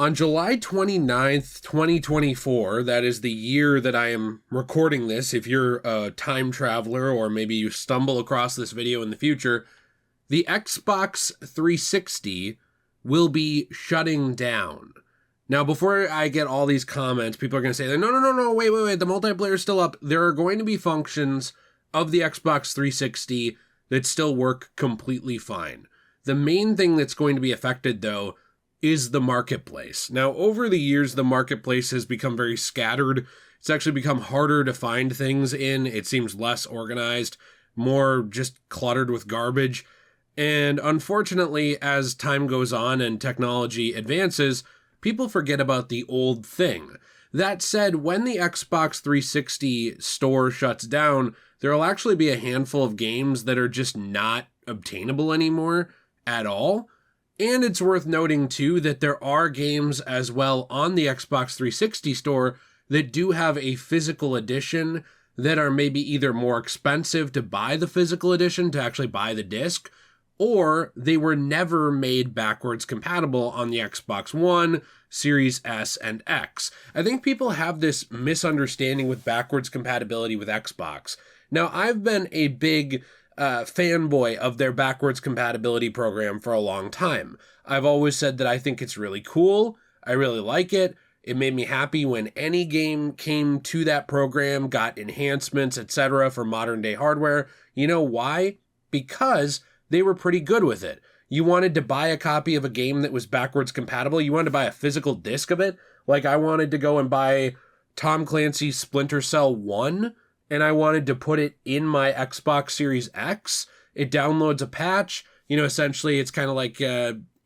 On July 29th, 2024, that is the year that I am recording this, if you're a time traveler or maybe you stumble across this video in the future, the Xbox 360 will be shutting down. Now, before I get all these comments, people are going to say, no, wait, the multiplayer is still up. There are going to be functions of the Xbox 360 that still work completely fine. The main thing that's going to be affected, though, is the marketplace. Now, over the years, the marketplace has become very scattered. It's actually become harder to find things in. It seems less organized, more just cluttered with garbage. And unfortunately, as time goes on and technology advances, people forget about the old thing. That said, when the Xbox 360 store shuts down, there will actually be a handful of games that are just not obtainable anymore at all. And it's worth noting, too, that there are games as well on the Xbox 360 store that do have a physical edition that are maybe either more expensive to buy the physical edition, to actually buy the disc, or they were never made backwards compatible on the Xbox One, Series S, and X. I think people have this misunderstanding with backwards compatibility with Xbox. Now, I've been a big fanboy of their backwards compatibility program for a long time. I've always said that I think it's really cool. I really like it. It made me happy when any game came to that program, got enhancements, etc. for modern day hardware. You know why? Because they were pretty good with it. You wanted to buy a copy of a game that was backwards compatible. You wanted to buy a physical disc of it. Like I wanted to go and buy Tom Clancy's Splinter Cell 1, and I wanted to put it in my Xbox Series X. It downloads a patch. Essentially it's kind of like,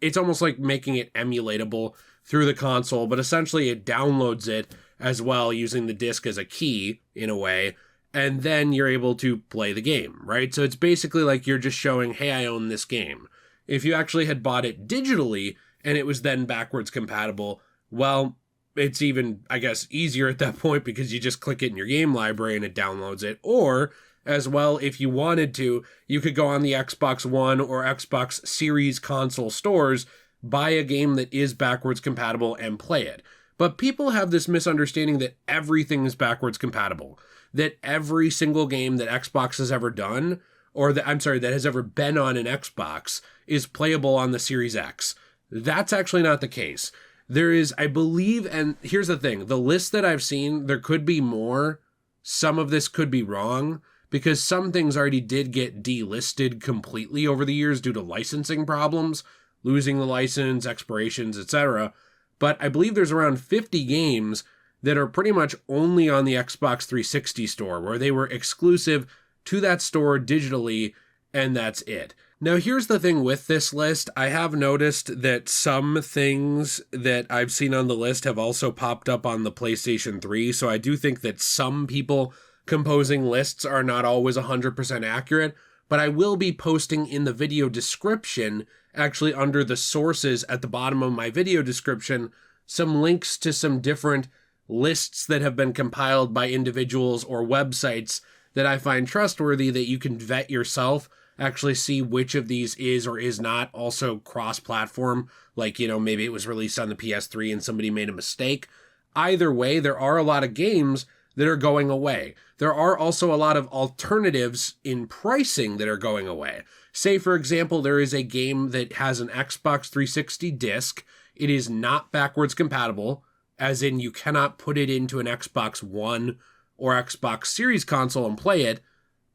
it's almost like making it emulatable through the console, but essentially it downloads it as well using the disc as a key in a way. And then you're able to play the game, right? So it's basically like you're just showing, hey, I own this game. If you actually had bought it digitally and it was then backwards compatible, well, it's even, I guess, easier at that point because you just click it in your game library and it downloads it. Or, as well, if you wanted to, you could go on the Xbox One or Xbox Series console stores, buy a game that is backwards compatible and play it. But people have this misunderstanding that everything is backwards compatible. That every single game that Xbox has ever done, that has ever been on an Xbox, is playable on the Series X. That's actually not the case. There is, I believe, and here's the thing, the list that I've seen, there could be more. Some of this could be wrong, because some things already did get delisted completely over the years due to licensing problems, losing the license, expirations, etc. But I believe there's around 50 games that are pretty much only on the Xbox 360 store, where they were exclusive to that store digitally, and that's it. Now, here's the thing with this list. I have noticed that some things that I've seen on the list have also popped up on the PlayStation 3, so I do think that some people composing lists are not always 100% accurate, but I will be posting in the video description, actually under the sources at the bottom of my video description, some links to some different lists that have been compiled by individuals or websites that I find trustworthy that you can vet yourself, actually see which of these is or is not also cross-platform, like, maybe it was released on the PS3 and somebody made a mistake. Either way, there are a lot of games that are going away. There are also a lot of alternatives in pricing that are going away. Say, for example, there is a game that has an Xbox 360 disc. It is not backwards compatible, as in you cannot put it into an Xbox One or Xbox Series console and play it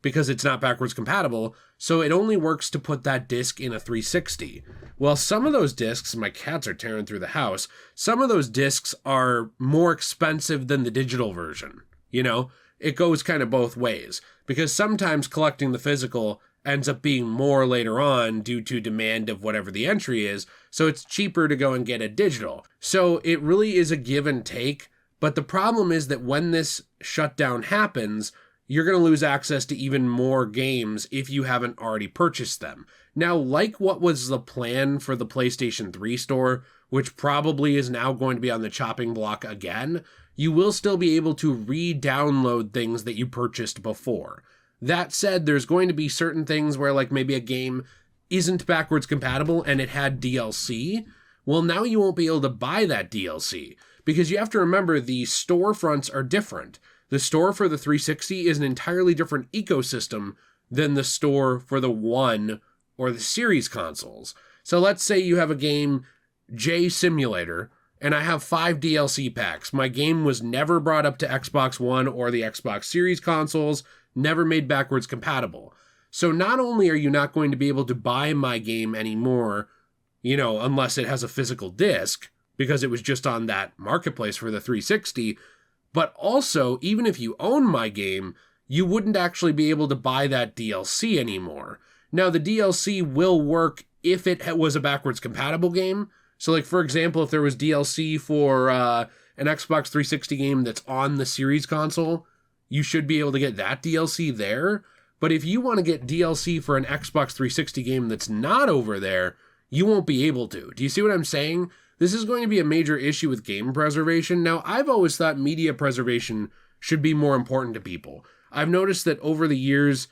because it's not backwards compatible, so it only works to put that disc in a 360. Well, some of those discs, my cats are tearing through the house, some of those discs are more expensive than the digital version. It goes kind of both ways, because sometimes collecting the physical ends up being more later on due to demand of whatever the entry is, so it's cheaper to go and get a digital. So it really is a give and take, but the problem is that when this shutdown happens, you're going to lose access to even more games if you haven't already purchased them. Now, like what was the plan for the PlayStation 3 store, which probably is now going to be on the chopping block again, you will still be able to re-download things that you purchased before. That said, there's going to be certain things where like maybe a game isn't backwards compatible and it had DLC. Well, now you won't be able to buy that DLC because you have to remember the storefronts are different. The store for the 360 is an entirely different ecosystem than the store for the One or the Series consoles. So let's say you have a game, J Simulator, and I have 5 DLC packs. My game was never brought up to Xbox One or the Xbox Series consoles, never made backwards compatible. So not only are you not going to be able to buy my game anymore, unless it has a physical disc, because it was just on that marketplace for the 360, but also, even if you own my game, you wouldn't actually be able to buy that DLC anymore. Now, the DLC will work if it was a backwards compatible game. So, like, for example, if there was DLC for an Xbox 360 game that's on the Series console, you should be able to get that DLC there. But if you want to get DLC for an Xbox 360 game that's not over there, you won't be able to. Do you see what I'm saying? This is going to be a major issue with game preservation. Now, I've always thought media preservation should be more important to people. I've noticed that over the years,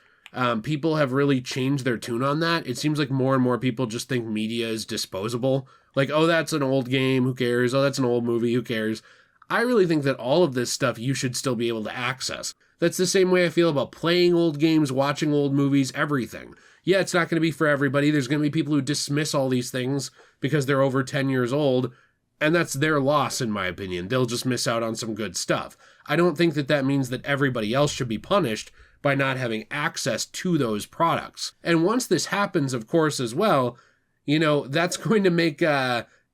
people have really changed their tune on that. It seems like more and more people just think media is disposable. Like, oh, that's an old game, who cares? Oh, that's an old movie, who cares? I really think that all of this stuff you should still be able to access. That's the same way I feel about playing old games, watching old movies, everything. Yeah, it's not going to be for everybody. There's going to be people who dismiss all these things because they're over 10 years old, and that's their loss, in my opinion. They'll just miss out on some good stuff. I don't think that means that everybody else should be punished by not having access to those products. And once this happens, of course, as well, that's going to make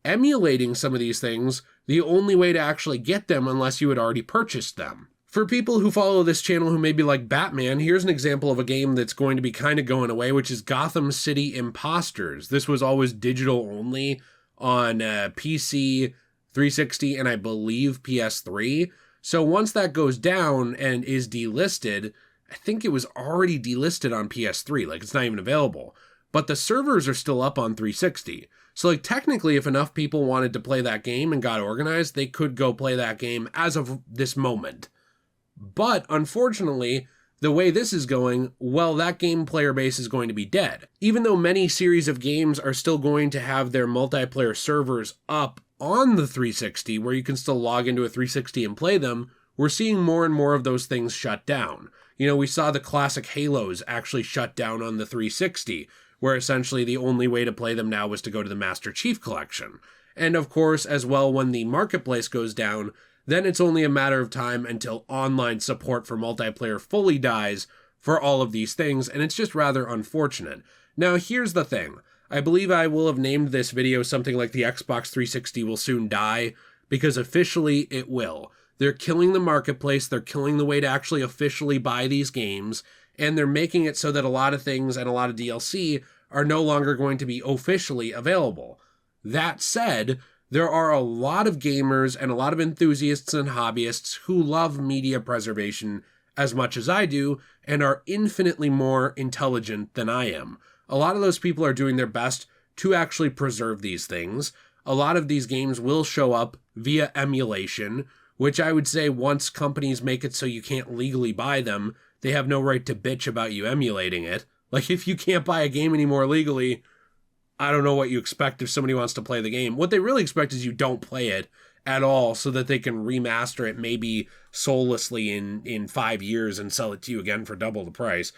emulating some of these things the only way to actually get them unless you had already purchased them. For people who follow this channel who may be like Batman, here's an example of a game that's going to be kind of going away, which is Gotham City Imposters. This was always digital only on PC, 360, and I believe PS3. So once that goes down and is delisted, I think it was already delisted on PS3, like it's not even available. But the servers are still up on 360. So like technically if enough people wanted to play that game and got organized, they could go play that game as of this moment. But unfortunately, the way this is going, well, that game player base is going to be dead. Even though many series of games are still going to have their multiplayer servers up on the 360, where you can still log into a 360 and play them, we're seeing more and more of those things shut down. We saw the classic Halos actually shut down on the 360, where essentially the only way to play them now was to go to the Master Chief Collection. And of course, as well, when the marketplace goes down, then it's only a matter of time until online support for multiplayer fully dies for all of these things, and it's just rather unfortunate. Now, here's the thing. I believe I will have named this video something like the Xbox 360 will soon die, because officially it will. They're killing the marketplace, they're killing the way to actually officially buy these games, and they're making it so that a lot of things and a lot of DLC are no longer going to be officially available. That said, there are a lot of gamers and a lot of enthusiasts and hobbyists who love media preservation as much as I do and are infinitely more intelligent than I am. A lot of those people are doing their best to actually preserve these things. A lot of these games will show up via emulation, which I would say once companies make it so you can't legally buy them, they have no right to bitch about you emulating it. Like, if you can't buy a game anymore legally, I don't know what you expect if somebody wants to play the game. What they really expect is you don't play it at all so that they can remaster it maybe soullessly in 5 years and sell it to you again for double the price.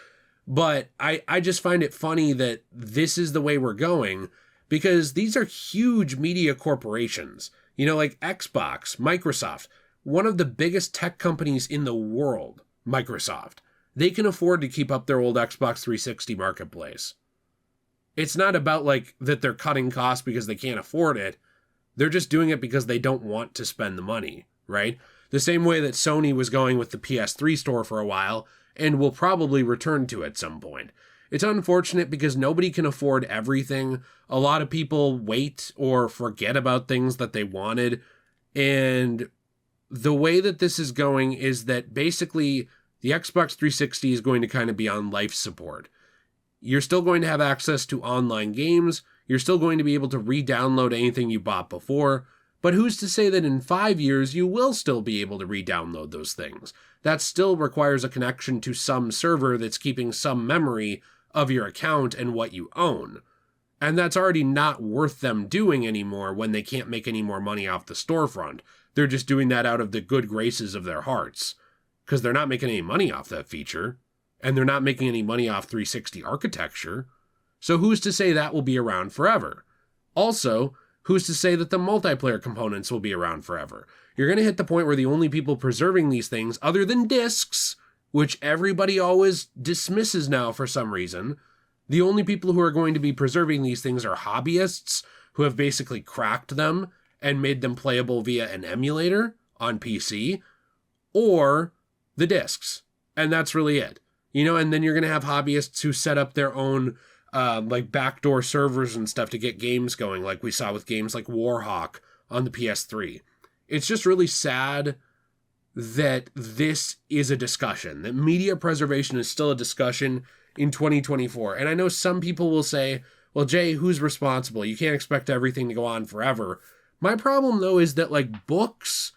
But I just find it funny that this is the way we're going, because these are huge media corporations. Like Xbox, Microsoft, one of the biggest tech companies in the world, Microsoft. They can afford to keep up their old Xbox 360 marketplace. It's not about like that they're cutting costs because they can't afford it. They're just doing it because they don't want to spend the money, right? The same way that Sony was going with the PS3 store for a while and will probably return to at some point. It's unfortunate because nobody can afford everything. A lot of people wait or forget about things that they wanted. And the way that this is going is that basically the Xbox 360 is going to kind of be on life support. You're still going to have access to online games. You're still going to be able to re-download anything you bought before. But who's to say that in 5 years you will still be able to re-download those things? That still requires a connection to some server that's keeping some memory of your account and what you own. And that's already not worth them doing anymore when they can't make any more money off the storefront. They're just doing that out of the good graces of their hearts, because they're not making any money off that feature, and they're not making any money off 360 architecture. So who's to say that will be around forever? Also, who's to say that the multiplayer components will be around forever? You're going to hit the point where the only people preserving these things, other than discs, which everybody always dismisses now for some reason, the only people who are going to be preserving these things are hobbyists who have basically cracked them and made them playable via an emulator on PC, or the discs. And that's really it. And then you're going to have hobbyists who set up their own like backdoor servers and stuff to get games going, like we saw with games like Warhawk on the PS3. It's just really sad that this is a discussion, that media preservation is still a discussion in 2024. And I know some people will say, well, Jay, who's responsible? You can't expect everything to go on forever. My problem, though, is that, like, books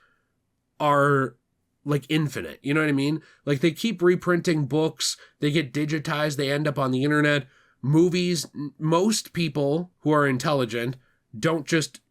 are, like, infinite. You know what I mean? Like, they keep reprinting books. They get digitized. They end up on the internet. Movies, most people who are intelligent don't just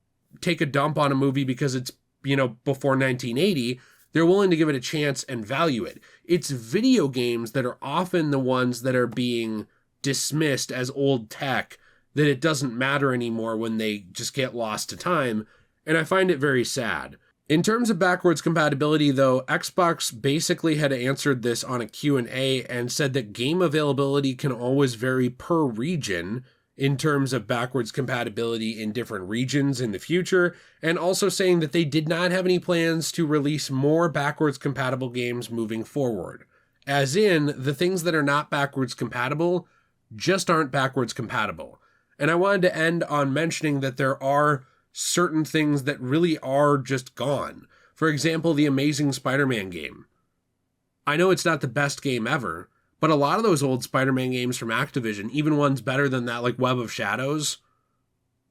take a dump on a movie because it's, before 1980. They're willing to give it a chance and value it. It's video games that are often the ones that are being dismissed as old tech, that it doesn't matter anymore when they just get lost to time, and I find it very sad. In terms of backwards compatibility, though, Xbox basically had answered this on a Q&A and said that game availability can always vary per region in terms of backwards compatibility in different regions in the future, and also saying that they did not have any plans to release more backwards compatible games moving forward. As in, the things that are not backwards compatible just aren't backwards compatible. And I wanted to end on mentioning that there are certain things that really are just gone. For example, the Amazing Spider-Man game. I know it's not the best game ever, but a lot of those old Spider-Man games from Activision, even ones better than that, like Web of Shadows,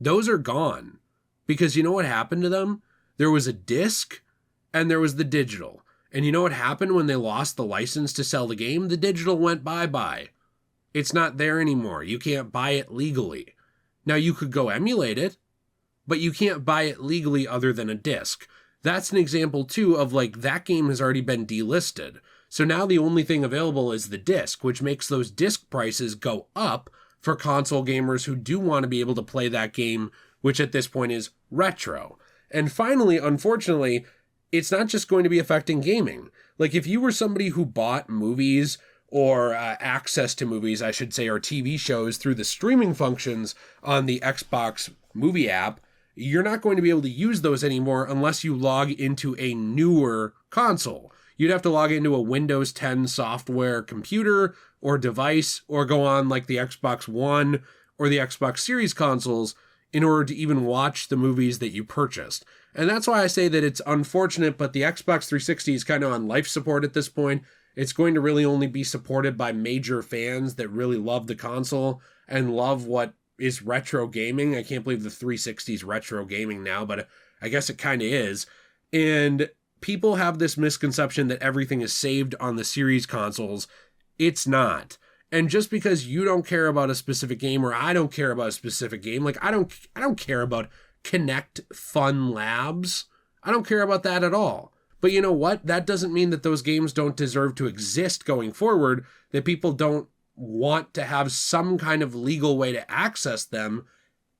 those are gone. Because you know what happened to them? There was a disc, and there was the digital. And you know what happened when they lost the license to sell the game? The digital went bye-bye. It's not there anymore. You can't buy it legally. Now, you could go emulate it, but you can't buy it legally other than a disc. That's an example, too, of, like, that game has already been delisted. So now the only thing available is the disc, which makes those disc prices go up for console gamers who do want to be able to play that game, which at this point is retro. And finally, unfortunately, it's not just going to be affecting gaming. Like, if you were somebody who bought movies or access to movies, I should say, or TV shows through the streaming functions on the Xbox movie app, you're not going to be able to use those anymore unless you log into a newer console. You'd have to log into a Windows 10 software computer or device, or go on like the Xbox One or the Xbox Series consoles in order to even watch the movies that you purchased. And that's why I say that it's unfortunate, but the Xbox 360 is kind of on life support at this point. It's going to really only be supported by major fans that really love the console and love what is retro gaming. I can't believe the 360 is retro gaming now, but I guess it kind of is. And people have this misconception that everything is saved on the series consoles. It's not. And just because you don't care about a specific game, or I don't care about a specific game, like I don't care about Connect Fun Labs. I don't care about that at all. But you know what? That doesn't mean that those games don't deserve to exist going forward, that people don't want to have some kind of legal way to access them.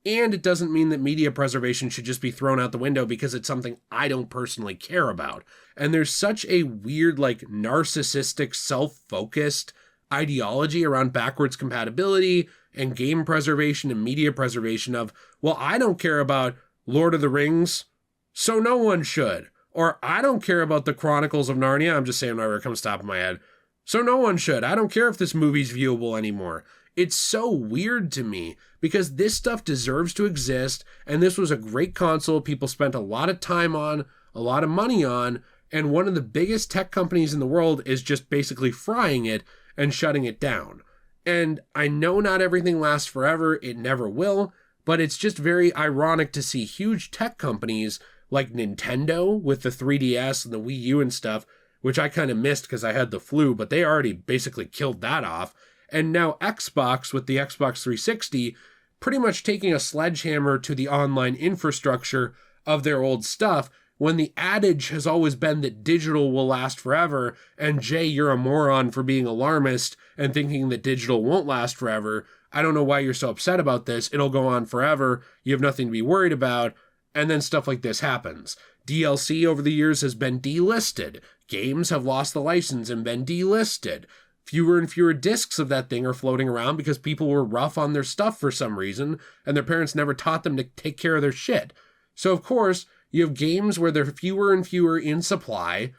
And it doesn't mean that media preservation should just be thrown out the window because it's something I don't personally care about. And there's such a weird, like, narcissistic, self-focused ideology around backwards compatibility and game preservation and media preservation of, well, I don't care about Lord of the Rings, so no one should. Or I don't care about the Chronicles of Narnia. I'm just saying whatever comes top of my head. So no one should. I don't care if this movie's viewable anymore. It's so weird to me because this stuff deserves to exist, and this was a great console people spent a lot of time on, a lot of money on, and one of the biggest tech companies in the world is just basically frying it and shutting it down. And I know not everything lasts forever, it never will, but it's just very ironic to see huge tech companies like Nintendo with the 3DS and the Wii U and stuff, which I kind of missed because I had the flu, but they already basically killed that off. And now Xbox with the Xbox 360 pretty much taking a sledgehammer to the online infrastructure of their old stuff, when the adage has always been that digital will last forever, and Jay, you're a moron for being alarmist and thinking that digital won't last forever. I don't know why you're so upset about this. It'll go on forever. You have nothing to be worried about. And then stuff like this happens. DLC over the years has been delisted. Games have lost the license and been delisted. Fewer and fewer discs of that thing are floating around because people were rough on their stuff for some reason, and their parents never taught them to take care of their shit. So, of course, you have games where there are fewer and fewer in supply.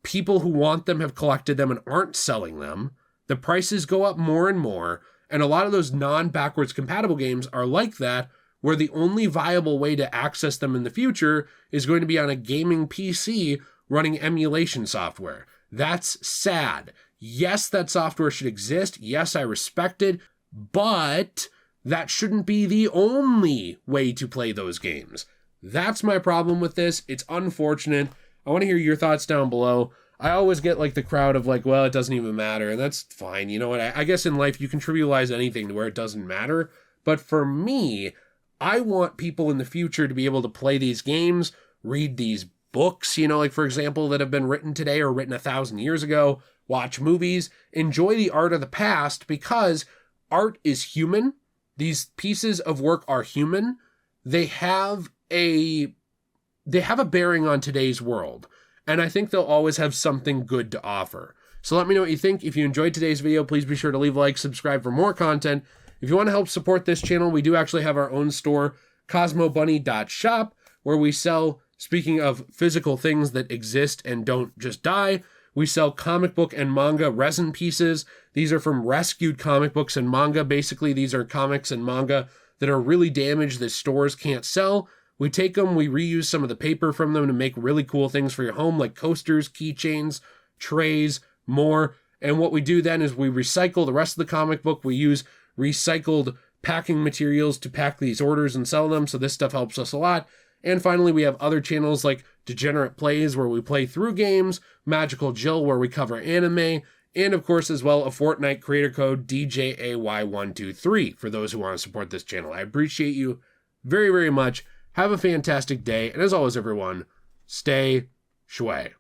People who want them have collected them and aren't selling them. The prices go up more and more. And a lot of those non-backwards compatible games are like that, where the only viable way to access them in the future is going to be on a gaming PC running emulation software. That's sad. Yes, that software should exist. Yes, I respect it. But that shouldn't be the only way to play those games. That's my problem with this. It's unfortunate. I want to hear your thoughts down below. I always get like the crowd of like, well, it doesn't even matter. And that's fine. You know what? I guess in life you can trivialize anything to where it doesn't matter. But for me, I want people in the future to be able to play these games, read these books, you know, like for example, that have been written today or written 1,000 years ago, watch movies, enjoy the art of the past, because art is human. These pieces of work are human. They have a bearing on today's world, and I think they'll always have something good to offer. So let me know what you think. If you enjoyed today's video, please be sure to leave a like, subscribe for more content. If you want to help support this channel, we do actually have our own store, cosmobunny.shop, where we sell, speaking of physical things that exist and don't just die, we sell comic book and manga resin pieces. These are from rescued comic books and manga. Basically, these are comics and manga that are really damaged that stores can't sell. We take them, we reuse some of the paper from them to make really cool things for your home, like coasters, keychains, trays, more. And what we do then is we recycle the rest of the comic book. We use recycled packing materials to pack these orders and sell them, so this stuff helps us a lot. And finally, we have other channels like Degenerate Plays, where we play through games, Magical Jill, where we cover anime, and of course as well a Fortnite creator code DJAY123 for those who want to support this channel. I appreciate you very, very much. Have a fantastic day, and as always, everyone, stay shui.